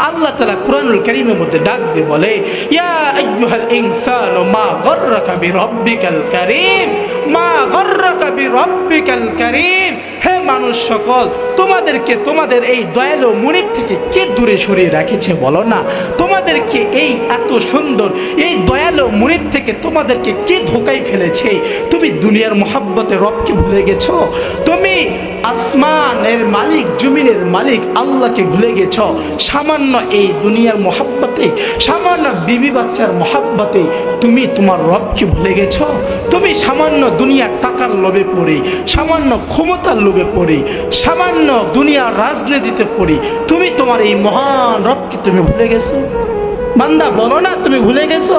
আল্লাহ তাআলা কুরআনুল কারীমের মধ্যে ডাক দিয়ে বলে, ইয়া আইয়ুহাল ইনসানু মা গররাকা বিরব্বিকাল কারীম, মা গররাকা বিরব্বিকাল কারীম। হে মানুষ সকল, তোমাদেরকে তোমাদের এই দয়ালু মুনিব থেকে কে দূরে সরিয়ে রেখেছে বলো না? তোমাদেরকে এই এত সুন্দর এই দয়ালু মুনিব থেকে তোমাদেরকে কে ধোকায় ফেলেছে? তুমি দুনিয়ার মহাব্বতে রবকে ভুলে গেছো। তুমি আসমানের মালিক, জমিনের মালিক আল্লাহকে ভুলে গেছো। সামান্য এই দুনিয়ার মহাব্বতে, সামান্য বিবি বাচ্চার মহাব্বতে তুমি তোমার রবকে ভুলে গেছো। তুমি সামান্য দুনিয়ার টাকার লোভে পড়ে, সামান্য ক্ষমতার লোভে পড়ে, সামান্য দুনিয়ার রাজনীতিতে পড়ে তুমি তোমার এই মহান রবকে তুমি ভুলে গেছো। বান্দা বলো না তুমি ভুলে গেছো?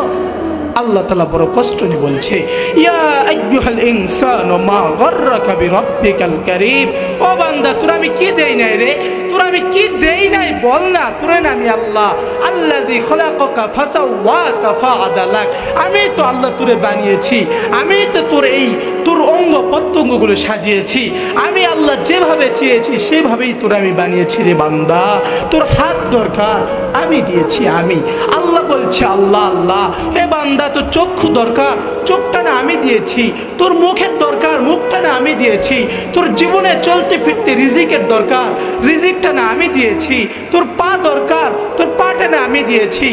আল্লাহ তাআলা বড় কষ্ট নিয়ে বলছে, ইয়া আইয়ুহাল ইনসানু মা গররাকা বিরব্বিকাল কারীম। ও বান্দা, তোর আমি কি দেই নাই রে? তোর আমি কি দেই নাই বল না? তোর আমি আল্লাহ, আল্লাযী খলাকাকা ফাসাওয়াকা ফাআদালাক। আমি তো আল্লাহ তোরে বানিয়েছি, আমি তো তোর অঙ্গ প্রত্যঙ্গগুলো সাজিয়েছি। আমি আল্লাহ যেভাবে চেয়েছি সেভাবেই তোর আমি বানিয়েছি রে বান্দা। তোর হাত দরকার, আমি দিয়েছি আমি। আল্লাহ বলছে, আল্লাহ আল্লাহ, হে বান্দা তোর চক্ষু দরকার, চোখটা না আমি দিয়েছি। তোর মুখের দরকার, মুখটা না আমি দিয়েছি। তোর জীবনে চলতে ফিরতে রিজিকের দরকার, রিজিকটা না আমি দিয়েছি। তোর পা দরকার, তোর পাটা না আমি দিয়েছি।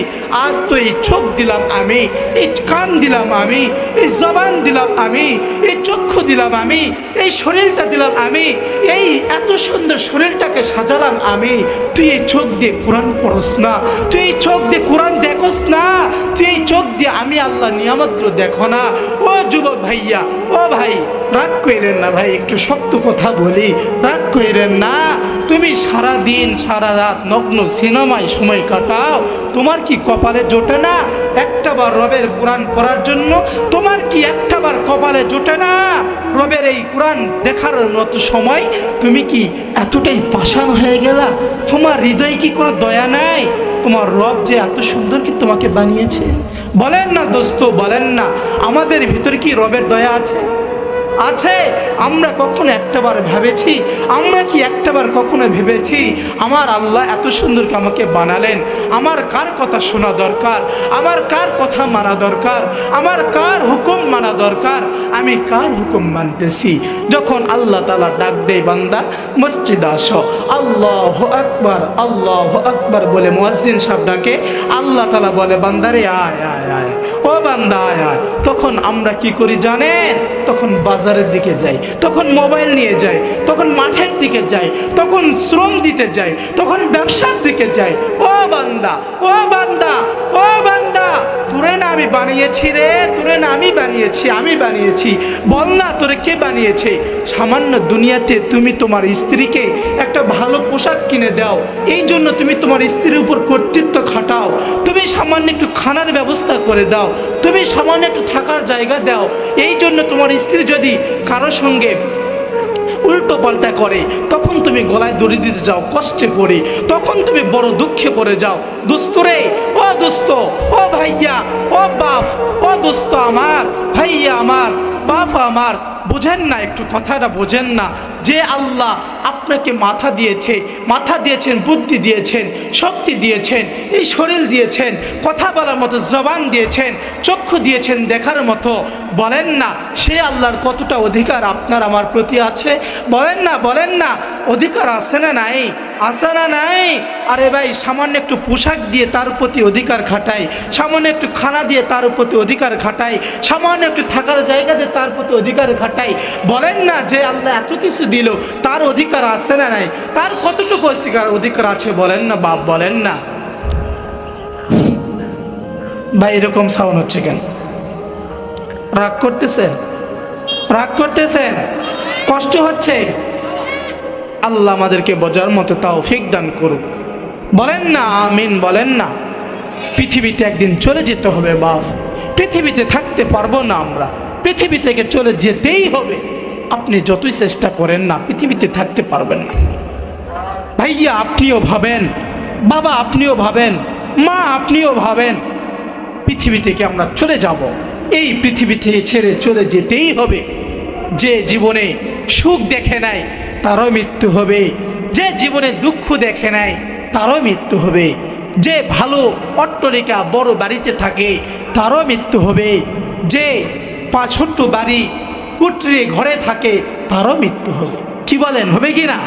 আজ তো এই চোখ দিলাম আমি, এই কান দিলাম আমি, এই জবান দিলাম আমি, এই চক্ষু দিলাম আমি, এই শরীরটা দিলাম আমি, এই এত সুন্দর শরীরটাকে সাজালাম আমি। তুই এই চোখ দিয়ে কোরআন পড়স না? তুই এই চোখ দিয়ে কোরআন দেখোস না? তুই এই চোখ দিয়ে আমি আল্লাহ নিয়ামতগুলো দেখো না? ও যুবক ভাইয়া, ও ভাই, রাগ কইরেন না ভাই, একটু শক্ত কথা বলি, রাগ কইরেন না। তুমি সারা দিন সারা রাত নগ্ন সিনেমায় সময় কাটাও, তোমার কি কপালে জোটে না একটাবার রবের কোরআন পড়ার জন্য? তোমার কি একটাবার কপালে জোটে না রবের এই কোরআন দেখার মতো সময়? তুমি কি এতটাই পাষাণ হয়ে গেলা? তোমার হৃদয়ে কি কোনো দয়া নাই? তোমার রব যে এত সুন্দর কি তোমাকে বানিয়েছে? বলেন না দোস্ত, বলেন না, আমাদের ভিতরে কি রবের দয়া আছে? আছে? আমরা কখনো একটাবার ভেবেছি? আমরা কি একটাবার কখনো ভেবেছি আমার আল্লাহ এত সুন্দর আমাকে বানালেন, আমার কার কথা শোনা দরকার, আমার কার কথা মানা দরকার, আমার কার হুকুম মানা দরকার, আমি কার হুকুম মানতেছি? যখন আল্লাহ তাআলা ডাক দেয়, বান্দা মসজিদ আসো, আল্লাহু আকবার, আল্লাহু আকবার বলে মুয়াজ্জিন সাহেব ডাকে, আল্লাহ তাআলা বলে, বান্দারে আয় আয় আয়, ও বান্দা আয় আয়। তখন আমরা কি করি জানেন? তখন বাজারের দিকে যাই, তখন মোবাইল নিয়ে যাই, তখন মাঠের দিকে যাই, তখন শ্রম দিতে যাই, তখন ব্যবসার দিকে যাই। ও বান্দা, ও বান্দা, ও বান্দা, তোরে না আমি বানিয়েছি রে, তোরে না আমি বানিয়েছি, আমি বানিয়েছি। বল না তোরে কে বানিয়েছে? সামান্য দুনিয়াতে তুমি তোমার স্ত্রীকে একটা ভালো পোশাক কিনে দাও, এই জন্য তুমি তোমার স্ত্রীর উপর কর্তৃত্ব খাটাও। তুমি সামান্য একটু খানার ব্যবস্থা করে দাও, তুমি সামান্য একটু থাকার জায়গা দাও, এই জন্য তোমার স্ত্রী যদি কারো সঙ্গে উল্টো পাল্টা করে তখন তুমি গলায় দড়ি দিতে যাও কষ্টে পড়ে, তখন তুমি বড় দুঃখে পড়ে যাও। দোস্ত রে, ও দোস্ত, ও ভাইয়া, ও বাপ, ও দোস্ত আমার, ভাইয়া আমার, বাপ আমার, বোঝেন না? একটু কথাটা বোঝেন না যে আল্লাহ আপনাকে মাথা দিয়েছে, মাথা দিয়েছেন, বুদ্ধি দিয়েছেন, শক্তি দিয়েছেন, এই শরীর দিয়েছেন, কথা বলার মতো জবান দিয়েছেন, চক্ষু দিয়েছেন দেখার মতো। বলেন না সে আল্লাহর কতটা অধিকার আপনার আমার প্রতি আছে? বলেন না, বলেন না, অধিকার আছে না নাই? আছে না নাই? আরে ভাই, সামান্য একটু পোশাক দিয়ে তার প্রতি অধিকার খাটাই, সামান্য একটু খানা দিয়ে তার প্রতি অধিকার খাটাই, সামান্য একটু থাকার জায়গা দিয়ে তার প্রতি অধিকার খাটাই। বলেন না যে আল্লাহ এত কিছু দিল, তার অধিকার আছে না নাই? তার কতটুকু অধিকার আছে? বলেন না বাপ, বলেন না ভাই। এরকম সাউন্ড হচ্ছে কেন? রাগ করতেছেন? রাগ করতেছেন? কষ্ট হচ্ছে? আল্লাহ আমাদেরকে বোঝার মতো তৌফিক দান করুক। বলেন না আমিন, বলেন না। পৃথিবীতে একদিন চলে যেতে হবে বাপ, পৃথিবীতে থাকতে পারবো না আমরা, পৃথিবী থেকে চলে যেতেই হবে। আপনি যতই চেষ্টা করেন না পৃথিবীতে থাকতে পারবেন না। ভাইয়া আপনিও ভাবেন, বাবা আপনিও ভাবেন, মা আপনিও ভাবেন, পৃথিবী থেকে আমরা চলে যাব, এই পৃথিবী থেকে ছেড়ে চলে যেতেই হবে। যে জীবনে সুখ দেখে নাই তারও মৃত্যু হবে, যে জীবনে দুঃখ দেখে নাই তারও মৃত্যু হবে। যে ভালো অট্টালিকা বড় বাড়িতে থাকে তারও মৃত্যু হবে, যে ছোট্ট বাড়ি কুটরে ঘরে থাকে তারও মৃত্যু হবে। কি বলেন, হবে কি না?